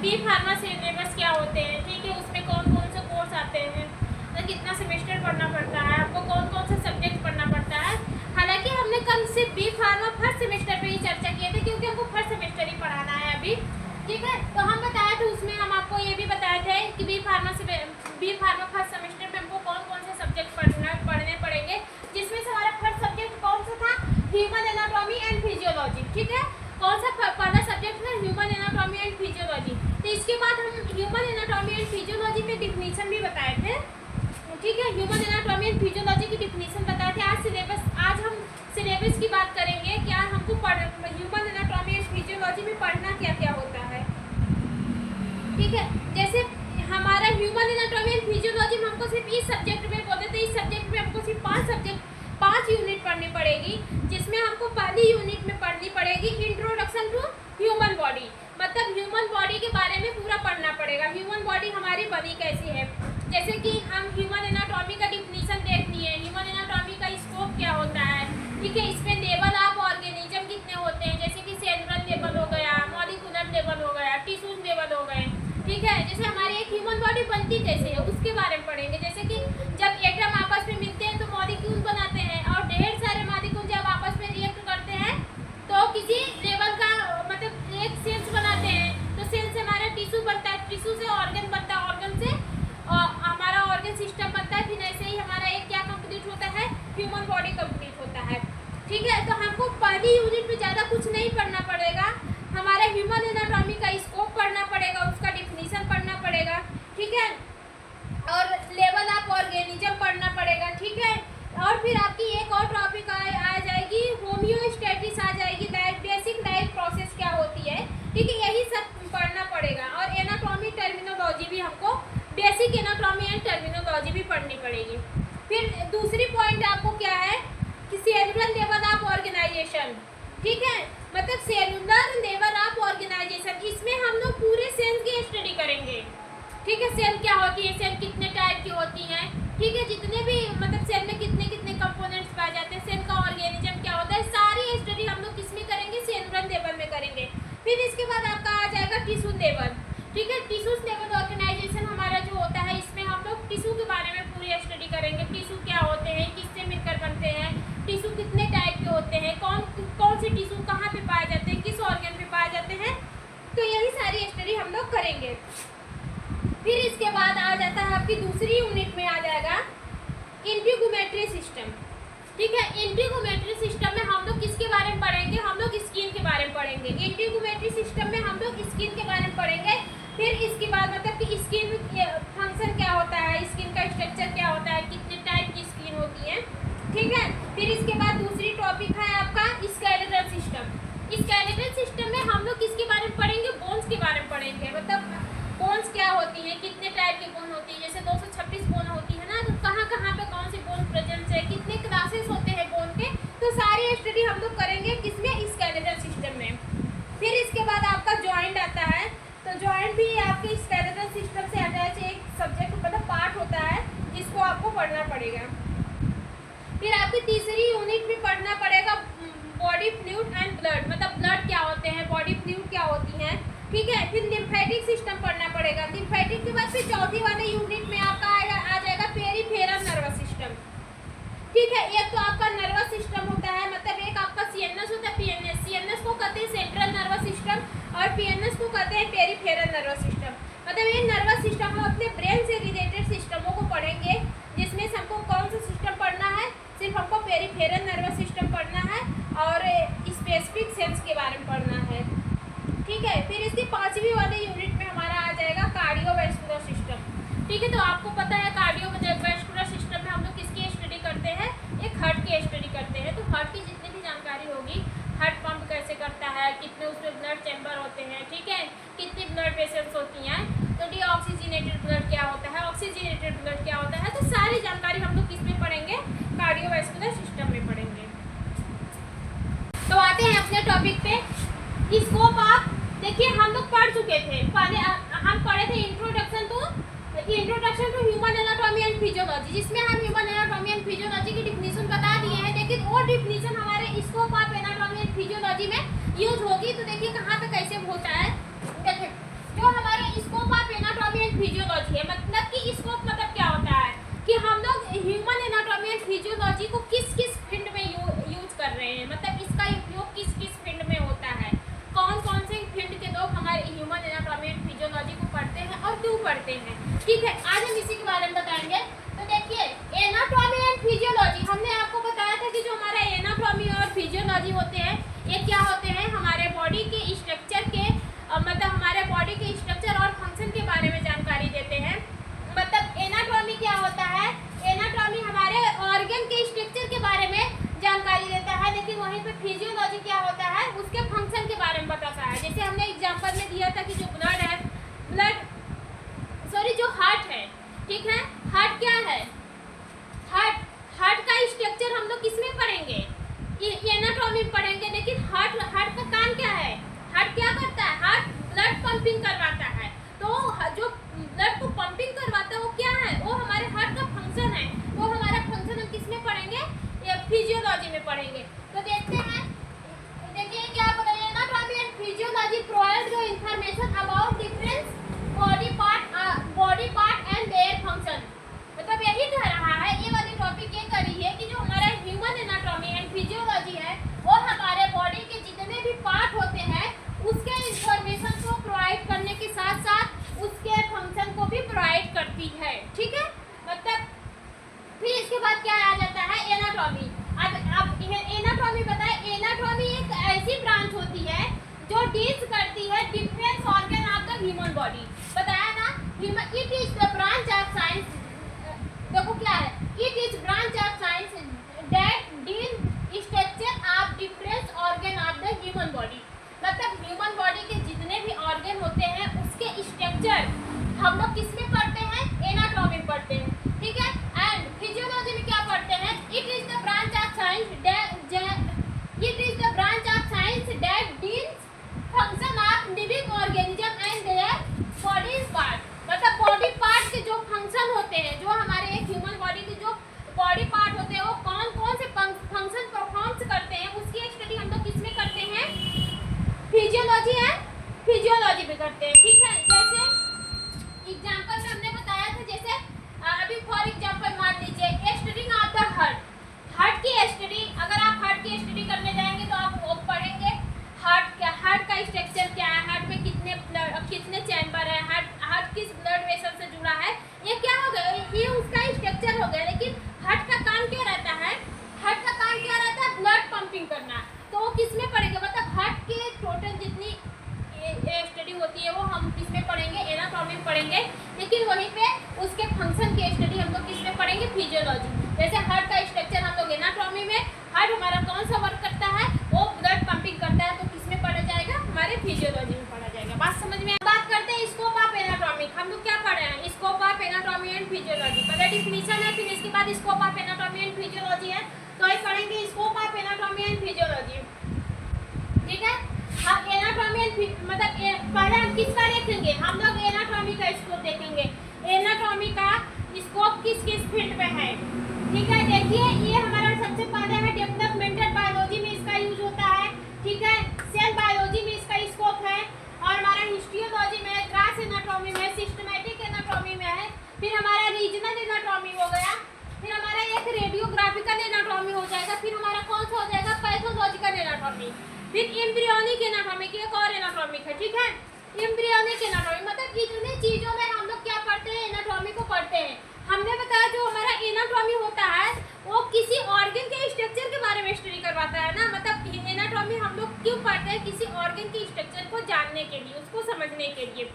B pharma syllabus क्या होते हैं, ठीक है, उसमें कौन कौन से कोर्स आते हैं, तो कितना सेमेस्टर पढ़ना पड़ता है, आपको कौन कौन से सब्जेक्ट पढ़ना पड़ता है। हालांकि हमने कल से बी फार्मा फर्स्ट सेमेस्टर पे ही चर्चा किए थे, क्योंकि हमको फर्स्ट सेमेस्टर ही पढ़ाना है अभी, ठीक है। तो हम बताए थे उसमें, हम आपको ये भी बताए थे कि बी फार्मा फर्स्ट सेमेस्टर में हमको कौन कौन से सब्जेक्ट पढ़ने पड़ेंगे, जिसमें से हमारा फर्स्ट सब्जेक्ट कौन सा था, ह्यूमन एनाटॉमी एंड फिजियोलॉजी, ठीक है। कौन सा पहला सब्जेक्ट था, ह्यूमन एनाटॉमी एंड फिजियोलॉजी। तो इसके बाद हम ह्यूमन एनाटॉमी एंड फिजियोलॉजी में डिफिनीशन भी बताए थे, ठीक है। ह्यूमन एनाटॉमी एंड फिजियोलॉजी की डिफिनीशन बताए थे। आज हम सिलेबस की बात करेंगे, क्या हमको ह्यूमन एनाटॉमी एंड फिजियोलॉजी में पढ़ना क्या क्या होता है, ठीक है। जैसे हमारा ह्यूमन एनाटॉमी एंड फिजियोलॉजी में हमको सिर्फ इस सब्जेक्ट में बोलते थे, इस सब्जेक्ट में हमको सिर्फ 5 यूनिट पढ़नी पड़ेगी, जिसमें हमको पहली यूनिट में पढ़नी पड़ेगी इंट्रोडक्शन टू ह्यूमन बॉडी, मतलब ह्यूमन बॉडी के बारे में पूरा पढ़ना पड़ेगा। ह्यूमन बॉडी हमारी बनी कैसी है, जैसे कि हम ह्यूमन एनाटॉमी का डिफिनीशन देख लिए, ह्यूमन एनाटॉमी का स्कोप क्या होता है, ठीक है। इसमें लेवल ऑफ ऑर्गेनिज्म कितने होते हैं, जैसे कि सेलुलर लेवल हो गया, मॉलिक्यूलर लेवल हो गया, टिश्यूज लेवल हो गए, ठीक है। जैसे हमारी एक ह्यूमन बॉडी बनती कैसे है उसके बारे में पढ़ेंगे, जैसे कि जब एटम आपस में मिलते हैं तो मॉलिक्यूल बनाते हैं, और ढेर सारे मॉलिक्यूल जब आपस में रिएक्ट करते हैं तो किसी लेवल का मतलब एक सेल्स बनाते हैं, तो सेल से हमारा टिश्यू बनता है, टिश्यू से ऑर्गन बनता है, ऑर्गन से हमारा ऑर्गन सिस्टम बनता है, फिर ऐसे ही हमारा एक क्या कंप्लीट होता है, ह्यूमन बॉडी कंप्लीट होता है, ठीक है। तो हमको पहली यूनिट में ज़्यादा कुछ नहीं पढ़ना पड़ेगा, हमारा ह्यूमन एनाटॉमी का स्कोप पढ़ना पड़ेगा, उसका डिफिनीशन पढ़ना पड़ेगा, ठीक है, और लेवल ऑफ ऑर्गेनिज्म पढ़ना पड़ेगा, ठीक है। और फिर आपकी एक और टॉपिक आ जाएगी, होम्योस्टैटिस आ जाएगी, बेसिक लाइफ प्रोसेस क्या होती है, ठीक है, यही सब पढ़ना पड़ेगा। और एनाटॉमी टर्मिनोलॉजी भी हमको, बेसिक एनाटॉमी एंड टर्मिनोलॉजी भी पढ़नी पड़ेगी। फिर दूसरी पॉइंट आपको क्या है कि सेलुलर लेवल ऑफ ऑर्गेनाइजेशन, ठीक है, मतलब सेलुलर लेवल ऑफ ऑर्गेनाइजेशन, इसमें हम लोग पूरे सेल की स्टडी करेंगे, ठीक है। सेल क्या होती है, सेल कितने टाइप की होती हैं, ठीक है, जितने भी मतलब सेल में कितने कितने कंपोनेंट्स पाए जाते हैं, सेल का ऑर्गेनिज्म क्या होता है, सारी स्टडी हम लोग किसमें करेंगे, सेलुलर लेवल में करेंगे। फिर इसके बाद आपका आ जाएगा टिश्यू लेवल, ठीक है। टिश्यूज लेवल ऑर्गेनाइजेशन हमारा जो होता है, इसमें हम लोग टिश्यू के बारे में पूरी स्टडी करेंगे, टिश्यू क्या होते हैं, किससे मिलकर बनते हैं, टिश्यू कितने टाइप के होते हैं, कौन से टिश्यू कहाँ पे पाए जाते हैं, किस ऑर्गन पे पाए जाते हैं, तो यही सारी स्टडी हम लोग करेंगे। फिर इसके बाद आ जाता है आपकी दूसरी यूनिट में आ जाएगा इंटीग्यूमेट्री सिस्टम, ठीक है। इंटीग्यूमेट्री सिस्टम में हम लोग किसके बारे में पढ़ेंगे, हम लोग स्किन के बारे में पढ़ेंगे। इंटीग्यूमेट्री सिस्टम में हम लोग स्किन के बारे में पढ़ेंगे। फिर इसके बाद मतलब कि स्किन फंक्शन क्या होता है, स्किन का स्ट्रक्चर क्या होता है, कितने टाइप की स्किन होती है, ठीक है। फिर इसके बाद दूसरी टॉपिक है आपका स्केलेटल सिस्टम। स्केलेटल सिस्टम में हम लोग किसके बारे में पढ़ेंगे, बोन्स के बारे में पढ़ेंगे, मतलब बोन्स क्या होती हैं, कितने टाइप की बोन होती है, जैसे 226 बोन होती है ना, तो कहाँ कहाँ पे कौन सी बोन प्रेजेंट है, कितने क्लासेस होते हैं बोन के, तो सारी स्टडी हम लोग करेंगे किसमें, स्केलेटल सिस्टम में। फिर इसके बाद आपका जॉइंट आता है, तो जॉइंट भी आपके स्केलेटल सिस्टम से अटैच एक सब्जेक्ट मतलब पार्ट होता है, जिसको आपको पढ़ना पड़ेगा। फिर आपकी तीसरी यूनिट में पढ़ना पड़ेगा बॉडी फ्लूइड एंड ब्लड, मतलब ब्लड क्या होते हैं, बॉडी फ्लूइड क्या होती हैं, ठीक है। फिर लिम्फेटिक सिस्टम पढ़ना पड़ेगा। लिम्फेटिक के बाद फिर चौथी वाले यूनिट में आपका आ जाएगा पेरिफेरल नर्वस सिस्टम, ठीक है। एक तो आपका नर्वस सिस्टम होता है, मतलब एक आपका सीएनएस होता है, पीएनएस, सीएनएस को कहते हैं सेंट्रल नर्वस सिस्टम, और पीएनएस को कहते हैं पेरिफेरल नर्वस सिस्टम। मतलब ये नर्वस सिस्टम हम अपने ब्रेन से रिलेटेड सिस्टमों को पढ़ेंगे, जिसमें से हमको कौन सा सिस्टम पढ़ना है, सिर्फ हमको पेरिफेरल नर्वस सिस्टम पढ़ना है और स्पेसिफिक सेल्स के बारे में पढ़ना है, ठीक है। फिर इसकी पांचवी वाले यूनिट में हमारा आ जाएगा कार्डियोवैस्कुलर सिस्टम, ठीक है। तो आपको पता है कार्डियोवैस्कुलर सिस्टम में हम लोग किसकी स्टडी करते हैं, एक हार्ट की स्टडी करते हैं। तो हार्ट की जितनी भी जानकारी होगी, हार्ट पंप कैसे करता है, कितने उसमें ब्लड चैम्बर होते हैं, ठीक है, कितनी ब्लड वेसल्स होती हैं, तो डीऑक्सीजनेटेड ब्लड क्या होता है, ऑक्सीजनेटेड ब्लड क्या होता है, तो सारी जानकारी हम लोग किसमें पढ़ेंगे, कार्डियोवैस्कुलर सिस्टम में पढ़ेंगे। तो आते हैं अपने टॉपिक पे, स्कोप ऑफ, देखिए हम लोग पढ़ चुके थे, पहले हम पढ़े थे introduction to human anatomy and physiology, जिसमें हम ह्यूमन एनाटॉमी एंड फिजियोलॉजी की डिफिनीशन बता दिए हैं, लेकिन वो डिफिनीशन हमारे scope of anatomy and physiology में यूज होगी। तो देखिए कहाँ पे कैसे होता है, देखिए जो हमारे पढ़ते हैं। ठीक है, आज हम इसी के बारे में बताएंगे। तो देखिए, एनाटॉमी एंड फिजियोलॉजी, हमने आपको बताया था कि जो हमारा एनाटॉमी और फिजियोलॉजी होते हैं, ये क्या होते हैं, हमारे बॉडी के स्ट्रक्चर के मतलब हमारे बॉडी के स्ट्रक्चर और फंक्शन के बारे में जानकारी देते हैं। मतलब एनाटॉमी क्या होता है, एनाटॉमी हमारे ऑर्गन के स्ट्रक्चर के बारे में जानकारी देता है, लेकिन वहीं पे फिजियोलॉजी क्या होता है, उसके फंक्शन के बारे में बताता है। जैसे हमने एग्जांपल में दिया था कि जो जो हार्ट है, ठीक है, हार्ट क्या है, हार्ट का स्ट्रक्चर हम लोग किसमें पढ़ेंगे, एनाटॉमी में पढ़ेंगे। लेकिन हार्ट का काम क्या है, हार्ट क्या करता है, हार्ट ब्लड पंपिंग करवाता है। तो जो ब्लड को पंपिंग करवाता है वो क्या है, वो हमारे हार्ट का फंक्शन है। वो हमारा फंक्शन हम किसमें पढ़ेंगे, ये फिजियोलॉजी में पढ़ेंगे। तो देखते हैं, देखिए क्या बोला, anatomy and physiology provide the information about different body part and their function. मतलब यही कह रहा है, ये वाली टॉपिक ये करी है कि जो हमारा ह्यूमन एनाटॉमी एंड फिजियोलॉजी है, वो हमारे बॉडी के जितने भी पार्ट होते हैं उसके इंफॉर्मेशन को प्रोवाइड करने के साथ साथ उसके फंक्शन को भी प्रोवाइड करती है। ठीक है, मतलब फिर इसके बाद क्या आ जाता है, एनाटॉमी। अब एनाटॉमी बताए, एनाटॉमी एक ऐसी ब्रांच होती है जो डील्स करती है different organ of the human body. बताया ना, it is the branch of science, देखो क्या है, it is branch of science that deal structure of different organ of the human body. मतलब ह्यूमन बॉडी के जितने भी ऑर्गन होते हैं उसके स्ट्रक्चर हम लोग किसमें पढ़ते हैं, एनाटॉमी में पढ़ते हैं। ठीक है, एंड फिजियोलॉजी में क्या पढ़ते हैं, it is the branch of science that deals function of living organism and their body part. मतलब बॉडी पार्ट के जो फंक्शन होते हैं, जो हमारे एक ह्यूमन बॉडी के जो बॉडी पार्ट होते हैं वो कौन कौन से फंक्शन परफॉर्म करते हैं, उसकी एक स्टडी हम लोग किसमें करते हैं, फिजियोलॉजी है, फिजियोलॉजी में करते हैं। ठीक है, जैसे एग्जांपल में हमने बताया था, जैसे अभी फॉर एग्जांपल मान लीजिए स्टडी ऑफ द हार्ट की स्टडी। अगर आप हार्ट की स्टडी करने जाएंगे तो आप वो पढ़ेंगे हार्ट का स्ट्रक्चर क्या है, हार्ट में कितने चैम्बर है, हार्ट किस ब्लड वेसल से जुड़ा है, ये क्या हो गया, ये उसका स्ट्रक्चर हो गया। लेकिन हार्ट का काम क्या रहता है, हार्ट का काम क्या रहता है, ब्लड पंपिंग करना। तो वो किसमें पढ़ेंगे, मतलब हार्ट के टोटल जितनी स्टडी होती है वो हम किसमें पढ़ेंगे, एनाटॉमी में पढ़ेंगे। लेकिन वहीं पे उसके फंक्शन की स्टडी हम लोग किसमें पढ़ेंगे, फिजियोलॉजी। जैसे हार्ट का स्ट्रक्चर हम लोग एनाटॉमी में, हार्ट हमारा कौन सा वर्क करता है, वो ब्लड पंपिंग करता है, तो किसमें पढ़ा जाएगा, हमारे फिजियोलॉजी में पढ़ा जाएगा। बात समझ में। बात करते हैं स्कोप ऑफ एनाटॉमी। हम लोग क्या पढ़ रहे हैं, scope of anatomy and physiology. पहले डिफिनीशन है, फिर इसके बाद scope of anatomy and physiology है। तो ये पढ़ेंगे scope of anatomy and physiology. ठीक है, हम एनाटॉमी मतलब पहले हम किसका देखेंगे, हम लोग एनाटॉमी का स्कोप देखेंगे, एनाटॉमी का स्कोप किस फील्ड में है। ठीक है, देखिए ये हमारा सबसे पहले है डेवलपमेंटल बायोलॉजी में इसका यूज होता है। ठीक है, सेल बायोलॉजी में इसका स्कोप है, और हमारा हिस्टोलॉजी में, ग्रास एनाटॉमी में, सिस्टमैटिक एनाटॉमी में है। फिर हमारा रीजनल एनाटॉमी हो गया, फिर हमारा एक रेडियोग्राफिकल एनाटॉमी हो जाएगा, फिर हमारा कौन सा हो जाएगा, पैथोलॉजिकल एनाटॉमी, फिर एम्ब्रियोनिक एनाटॉमी की एक और एनाटॉमिक है। ठीक है, एम्ब्रियोनिक एनाटॉमी मतलब इतने चीज़ों में हम लोग क्या पढ़ते हैं, एनाटॉमी को पढ़ते हैं। हमने बताया जो हमारा एनाटॉमी होता है वो किसी ऑर्गन के स्ट्रक्चर के बारे में स्टडी करवाता है ना। मतलब एनाटॉमी हम लोग क्यों पढ़ते हैं, किसी ऑर्गन के स्ट्रक्चर को जानने के लिए, उसको समझने के लिए।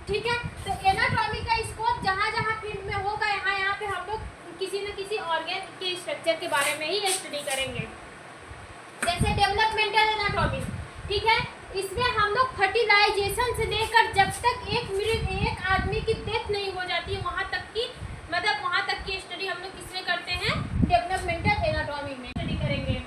ठीक है, तो एनाटॉमी का स्कोप जहाँ जहाँ फील्ड में होगा, यहाँ पे हम लोग किसी न किसी ऑर्गन के स्ट्रक्चर के बारे में ही स्टडी करेंगे। जैसे डेवलपमेंटल एनाटॉमी, ठीक है, इसमें हम लोग फर्टिलाइजेशन से लेकर जब तक एक आदमी की डेथ नहीं हो जाती है वहाँ तक की, मतलब वहाँ तक की स्टडी हम लोग किसमें करते हैं, डेवलपमेंटल एनाटॉमी में स्टडी करेंगे।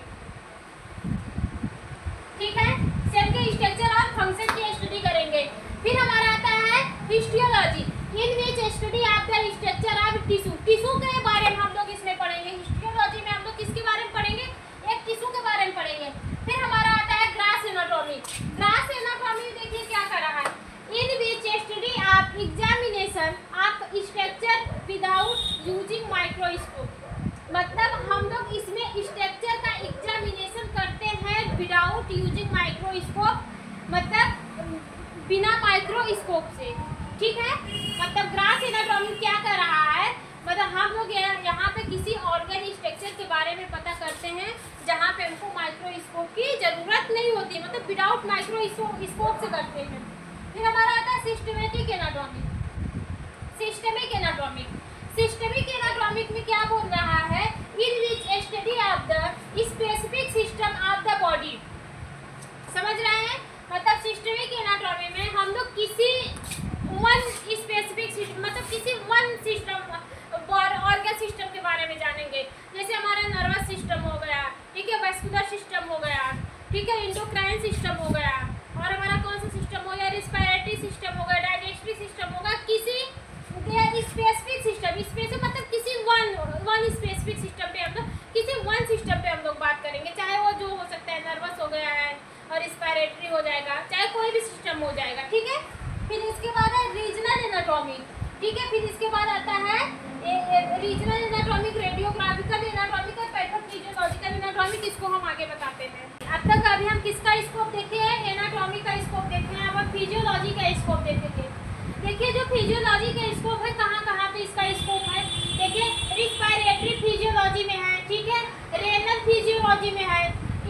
ठीक है, सेल के स्ट्रक्चर और फंक्शन की स्टडी करेंगे। फिर हमारा आता है histology, in which study of the structure of tissue के बारे में हम लोग इसमें पढ़ेंगे। हिस्टोलॉजी में हम लोग किसके बारे में पढ़ेंगे, एक टिश्यू के बारे में पढ़ेंगे। फिर हमारा आता है ग्रास एनाटॉमी। ग्रास एनाटॉमी देखिए क्या कर रहा है, in which study of examination of structure without using microscope. मतलब हम लोग इसमें स्ट्रक्चर का एग्जामिनेशन करते हैं विदाउट यूजिंग माइक्रोस्कोप, मतलब बिना माइक्रोस्कोप से। ठीक है। मतलब ग्रास एनाटॉमी क्या कर रहा है, मतलब हम लोग यहाँ पे किसी ऑर्गन स्ट्रक्चर के बारे में पता करते हैं जहाँ पे हमको माइक्रोस्कोप की जरूरत नहीं होती, मतलब विदाउट माइक्रोस्कोप से करते हैं। फिर हमारा आता है सिस्टमेटिक एनाटॉमी। सिस्टमिक एनाटॉमिक में क्या बोल रहा है, in which study of the specific system of the body. समझ रहे हैं, मतलब सिस्टमिक एनाटॉमी में हम लोग किसी वन स्पेसिफिक सिस्टम, मतलब किसी वन सिस्टम ऑर्गन सिस्टम के बारे में जानेंगे। जैसे हमारा नर्वस सिस्टम हो गया, ठीक है, वास्कुलर सिस्टम हो गया, ठीक है, इंडोक्राइन सिस्टम हो गया, और हमारा कौन सा सिस्टम हो गया, रिस्पिरेटरी सिस्टम हो गया, डाइजेस्टिव सिस्टम होगा। किसी स्पेसिफिक सिस्टम मतलब किसी वन स्पेसिफिक सिस्टम पे हम लोग किसी वन सिस्टम पे हम लोग बात करेंगे, चाहे वो जो हो सकता है नर्वस हो गया है और रिस्पिरेटरी हो जाएगा, चाहे कोई भी सिस्टम हो जाएगा, ठीक है। फिर इसके बाद है रीजनल एनाटॉमी, ठीक है। फिर इसके बाद आता है रीजनल एनाटॉमिक, रेडियोग्राफिकल एनाटॉमिक और पैथोफिजियोलॉजिकल एनाटॉमिक, इसको हम आगे बताते हैं। अब तक अभी हम किसका स्कोप देखे हैं, एनाटॉमी का स्कोप देखे हैं, अब फिजियोलॉजी का स्कोप देखेंगे। देखिए जो फिजियोलॉजी का स्कोप है, कहाँ कहाँ पे इसका स्कोप है, देखिए रिस्पिरेटरी फिजियोलॉजी में है, ठीक है, रेनल फिजियोलॉजी में है,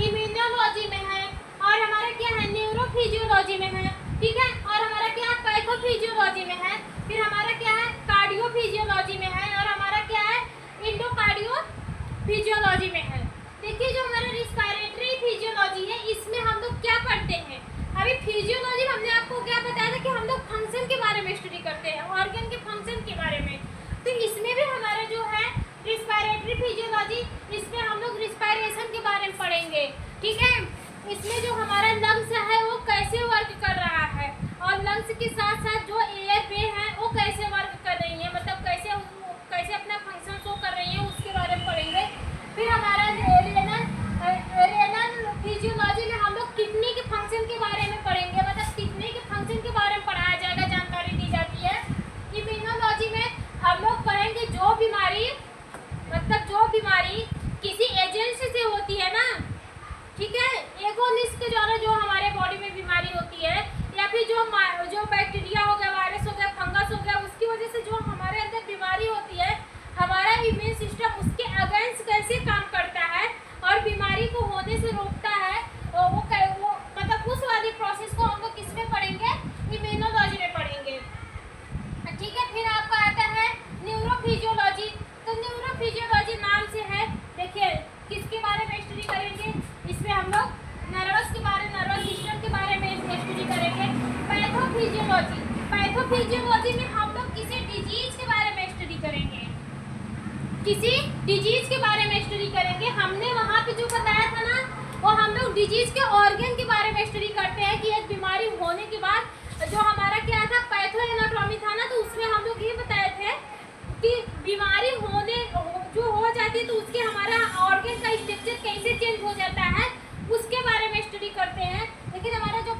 इम्यूनोलॉजी में है, और हमारा क्या है, न्यूरोफिजियोलॉजी में है, ठीक है, और हमारा क्या है, पैथोफिजियोलॉजी में है, फिर हमारा क्या है, कार्डियोफिजियोलॉजी में है, और हमारा क्या है, इंडोकार्डियोफिजियोलॉजी में है। देखिए जो हमारा रिस्पिरेटरी फिजियोलॉजी है, इसमें हम लोग क्या पढ़ते हैं, अभी फिजियोलॉजी हमने आपको क्या बताया था कि हम लोग फंक्शन के बारे में स्टडी करते हैं, ऑर्गन के फंक्शन के बारे में। तो इसमें भी हमारा जो है रिस्पिरेटरी फिजियोलॉजी, इसमें हम लोग रिस्पिरेशन के बारे में पढ़ेंगे, ठीक है। इसमें जो हमारा लंग्स है वो कैसे वर्क कर रहा है, और लंग्स के साथ साथ जो एयर वे है वो कैसे वर्क कर रही है, मतलब कैसे अपना फंक्शन शो कर रही है, उसके बारे में पढ़ेंगे। फिर हमारा रेनल फिजियोलॉजी में हम लोग किडनी के फंक्शन के बारे में पढ़ेंगे, मतलब किडनी के फंक्शन के बारे में पढ़ाया जाएगा, जानकारी दी जाती है। इम्यूनोलॉजी में हम लोग पढ़ेंगे जो बीमारी किसी एजेंट से होती है ना, ठीक है, एगोनिस्ट के द्वारा जो हमारे बॉडी में बीमारी होती है, या फिर जो बैक्टीरिया हो गया, वायरस हो गया, फंगस हो गया, उसकी वजह से जो हमारे अंदर बीमारी होती है, हमारा इम्यून सिस्टम उसके अगेंस्ट कैसे काम करता है और बीमारी को होने से रोकता है, वो मतलब उस वाली प्रोसेस को हम लोग किसमें पढ़ेंगे, इम्यूनोलॉजी में पढ़ेंगे, ठीक है। फिर आपका आता है न्यूरोफिजियोलॉजी। तो न्यूरोफिजियोलॉजी नाम से है, देखिए किसके बारे में स्टडी करेंगे, इसमें हम लोग नर्वस सिस्टम के बारे में स्टडी करेंगे। पैथोफिजियोलॉजी में हम लोग किसी डिजीज के बारे में स्टडी करेंगे, हमने वहाँ पे जो बताया था ना, वो हम लोग डिजीज के ऑर्गन के बारे में स्टडी करते हैं कि एक बीमारी होने के बाद जो हमारा क्या था, पैथो एनाटॉमी था ना, तो उसमें हम लोग ये बताए थे कि बीमारी जो हो जाती है तो उसके हमारा ऑर्गन का स्ट्रक्चर कैसे चेंज हो जाता है, उसके बारे में स्टडी करते हैं। लेकिन हमारा जो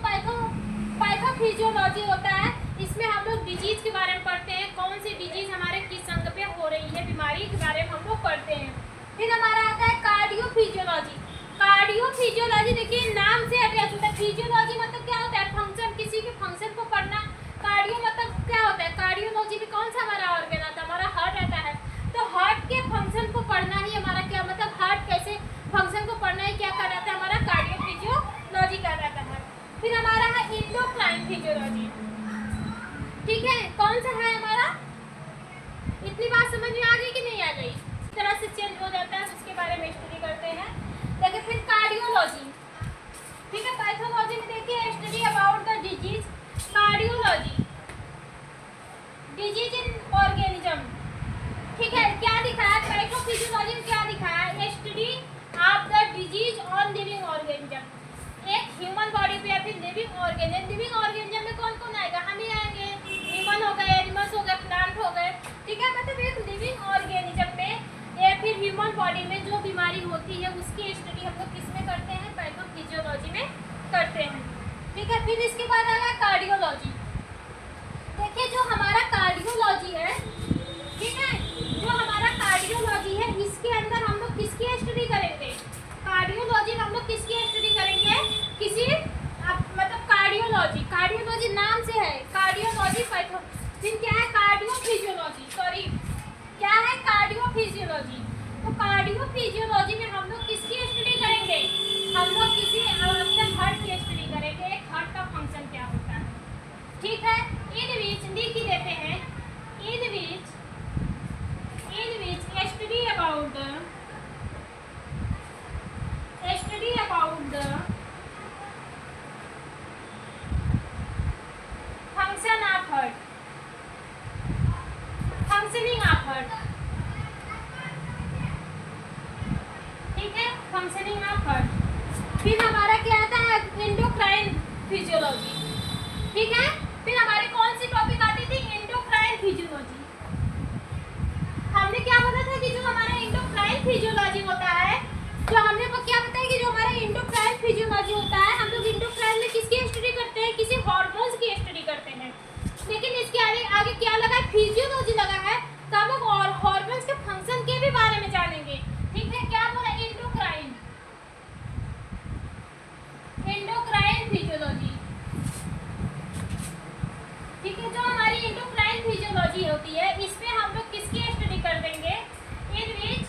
पैथोफिजियोलॉजी होता है, इसमें हम लोग डिजीज के बारे में पढ़ते हैं, कौन सी डिजीज हमारे किस अंग पे हो रही है, बीमारी के बारे में हम लोग पढ़ते हैं। फिर हमारा आता है कार्डियोफिजियोलॉजी, देखिए नाम से अटैच होता है। फिजियोलॉजी मतलब क्या होता है, फंक्शन, किसी के फंक्शन को पढ़ना। कार्डियो मतलब क्या होता है, कार्डियोलॉजी में कौन सा हमारा ऑर्गन आता है, हमारा हार्ट आता है, तो हार्ट के फंक्शन को पढ़ना ही हमारा क्या, मतलब हार्ट कैसे फंक्शन को पढ़ना ही क्या कहलाता है, हमारा कार्डियोफिजियोलॉजी कहलाता है। फिर हमारा है इंडोक्राइन फिजियोलॉजी, ठीक है, कौन सा है हमारा, इतनी बात समझ में आ गई कि नहीं आ गई, इस तरह से चेंज हो जाता है, उसके बारे में स्टडी करते हैं। देखिए फिर कार्डियोलॉजी, ठीक है, पैथोलॉजी में देखिए study about the disease, cardiology disease in organism, ठीक है, क्या दिखाया, पैथोफिजियोलॉजी में क्या दिखाया, study of the disease on living organism, एक ह्यूमन बॉडी पे या फिर लिविंग ऑर्गेनिज्म में कौन कौन आएगा, हम ही आएंगे, ह्यूमन हो गए, एनिमल्स हो गए, प्लांट हो गए, ठीक है, मतलब एक लिविंग ऑर्गेनिज्म में या फिर ह्यूमन बॉडी में जो बीमारी होती है उसकी स्टडी हम लोग किस में करते हैं, पैथोफिजियोलॉजी में करते हैं, ठीक है। फिर इसके बाद आएगा ठीक है, इन विच लिख ही देते हैं, in which study about the function of heart, functioning of heart, ठीक है, फंक्शनिंग ऑफ हार्ट। फिर हमारा क्या आता है, एंडोक्राइन फिजियोलॉजी, ठीक है। फिर हमारी कौन सी टॉपिक आती थी, एंडोक्राइन फिजियोलॉजी। हमने क्या बोला था कि जो हमारा एंडोक्राइन फिजियोलॉजी होता है, जो हमने क्या बताया कि जो हमारा एंडोक्राइन फिजियोलॉजी होता है, हम लोग एंडोक्राइन में किसकी स्टडी करते हैं, किसी हार्मोन्स की स्टडी करते हैं। लेकिन इसके आगे क्या लगा है, फिजियोलॉजी लगा है, तो हम लोग और हार्मोन्स के फंक्शन के भी बारे में जानेंगे, ठीक है। क्या बोला, एंडोक्राइन फिजियोलॉजी, ठीक है। जो हमारी एंडोक्राइन फिजियोलॉजी होती है, इसमें हम लोग किसकी स्टडी कर देंगे, in which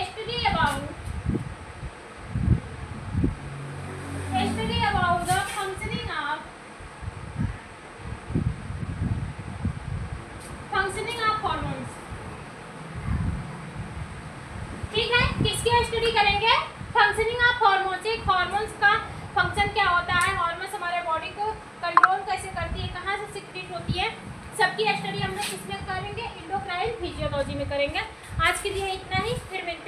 study about the functioning of hormones, ठीक है। किसकी स्टडी करेंगे, फंक्शनिंग ऑफ हार्मोन्स। एक हार्मोन्स का फंक्शन क्या होता है, हार्मोन्स हमारे बॉडी को कंट्रोल कैसे करती है, कहाँ से सिक्रीट होती है, सबकी स्टडी हम लोग किसमें करेंगे, एंडोक्राइन फिजियोलॉजी में करेंगे। आज के लिए इतना ही, फिर मिलते हैं।